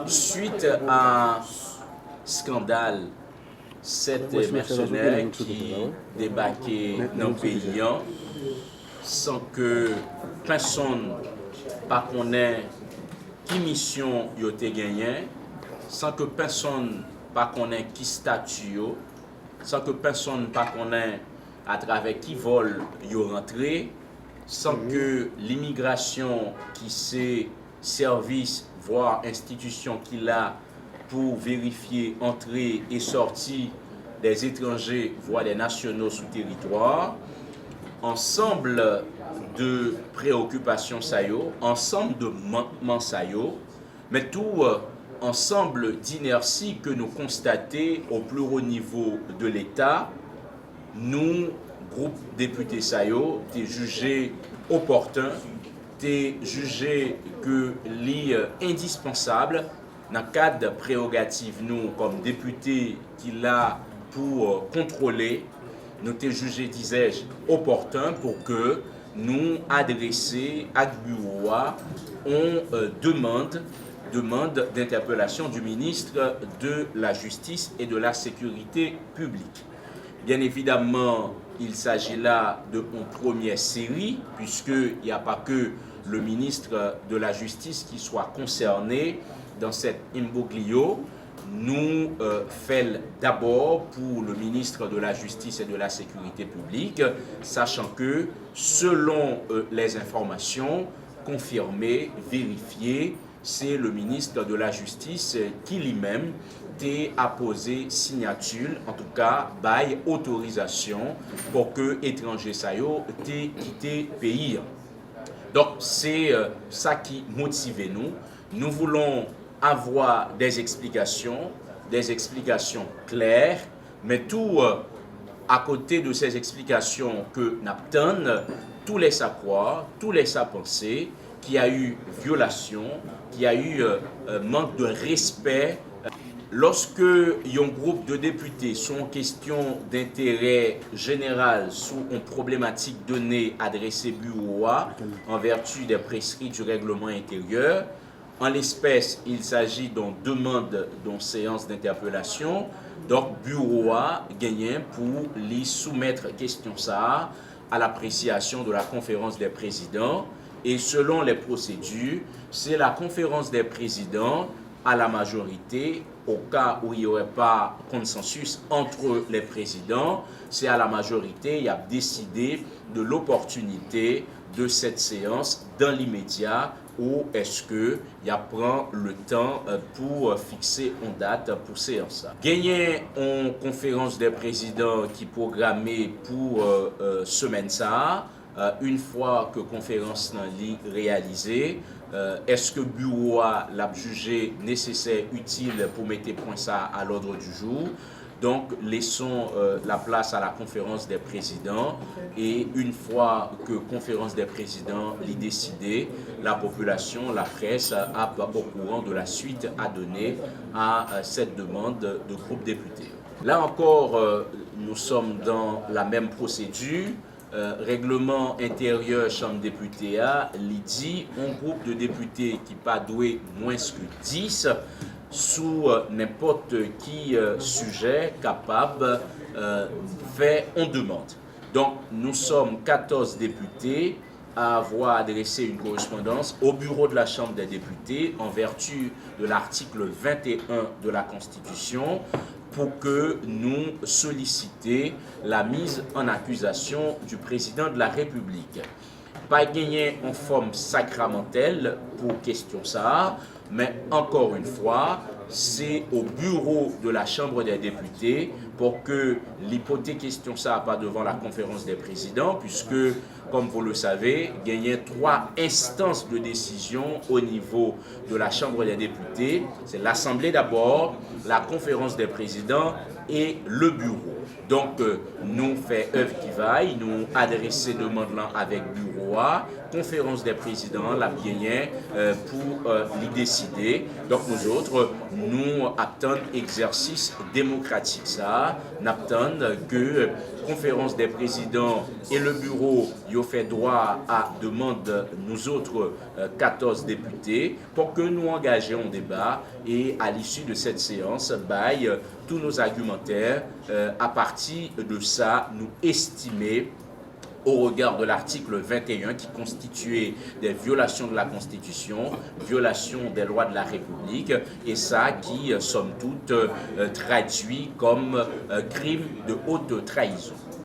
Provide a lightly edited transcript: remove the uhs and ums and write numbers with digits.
Suite à scandale, 7 mercenaires qui débarquaient dans le pays sans que personne ne connaisse qui mission ils ont gagné, sans que personne ne connaisse qui statut, sans que personne ne connaisse à travers qui vol ils ont rentré, sans que l'immigration qui c'est service voire institution qu'il a pour vérifier entrée et sortie des étrangers voire des nationaux sous territoire, ensemble de préoccupations saillo, ensemble de manquements saillo, mais tout ensemble d'inertie que nous constatons au plus haut niveau de l'État, nous, groupe député saillo, t'es jugé opportun, t'es jugé que c'est indispensable dans le cadre de prérogative nous comme député qui l'a pour contrôler, nous t'es jugé, disais-je, opportun pour que nous adresser à bureau on demande d'interpellation du ministre de la Justice et de la Sécurité publique. Bien évidemment, il s'agit là d'une première série, puisqu'il n'y a pas que le ministre de la Justice qui soit concerné dans cet imbroglio. Nous faisons d'abord pour le ministre de la Justice et de la Sécurité publique, sachant que selon les informations confirmées, vérifiées, c'est le ministre de la Justice qui lui-même a posé signature, en tout cas, bail autorisation pour que étrangers saillo quitté le pays. Donc c'est ça qui motive nous. Nous voulons avoir des explications claires, mais tout à côté de ces explications que nous obtenons, tous les à croire, tous les à penser qu'il y a eu violation, qu'il y a eu manque de respect. Lorsque un groupe de députés sont en question d'intérêt général sur une problématique donnée adressée bureau en vertu des prescrits du règlement intérieur, en l'espèce, il s'agit d'une demande d'une séance d'interpellation. Donc, bureau a gagné pour les soumettre question ça à l'appréciation de la conférence des présidents. Et selon les procédures, c'est la conférence des présidents à la majorité, au cas où il n'y aurait pas consensus entre les présidents, c'est à la majorité, il a décidé de l'opportunité de cette séance dans l'immédiat, ou est-ce qu'il prend le temps pour fixer une date pour séance. Gagner en conférence des présidents qui est programmée pour semaine ça, une fois que la conférence est réalisée, est-ce que le bureau l'a jugé nécessaire, utile pour mettre point ça à l'ordre du jour? Donc, laissons la place à la conférence des présidents et une fois que la conférence des présidents l'est décidée, la population, la presse a au courant de la suite à donner à cette demande de groupe député. Là encore, nous sommes dans la même procédure. Règlement intérieur Chambre députée dit un groupe de députés qui pas doué moins que 10 sous n'importe qui sujet capable fait une demande. Donc nous sommes 14 députés à avoir adressé une correspondance au bureau de la Chambre des députés en vertu de l'article 21 de la Constitution pour que nous sollicitions la mise en accusation du président de la République. Pas gagner en forme sacramentelle pour question ça, mais encore une fois, c'est au bureau de la Chambre des députés pour que l'hypothèse question ça pas devant la conférence des présidents, puisque, comme vous le savez, il y a 3 instances de décision au niveau de la Chambre des députés. C'est l'Assemblée d'abord, la conférence des présidents et le bureau. Donc, nous faisons œuvre qui vaille, nous adresser demande là avec bureau loi, conférence des présidents, la bien pour les décider. Donc nous autres, nous attendons exercice démocratique ça, nous attendons que conférence des présidents et le bureau y ont fait droit à demande nous autres 14 députés pour que nous engagions un débat et à l'issue de cette séance, tous nos argumentaires, à partir de ça, nous estimer au regard de l'article 21 qui constituait des violations de la Constitution, violations des lois de la République, et ça qui, somme toute, traduit comme crime de haute trahison.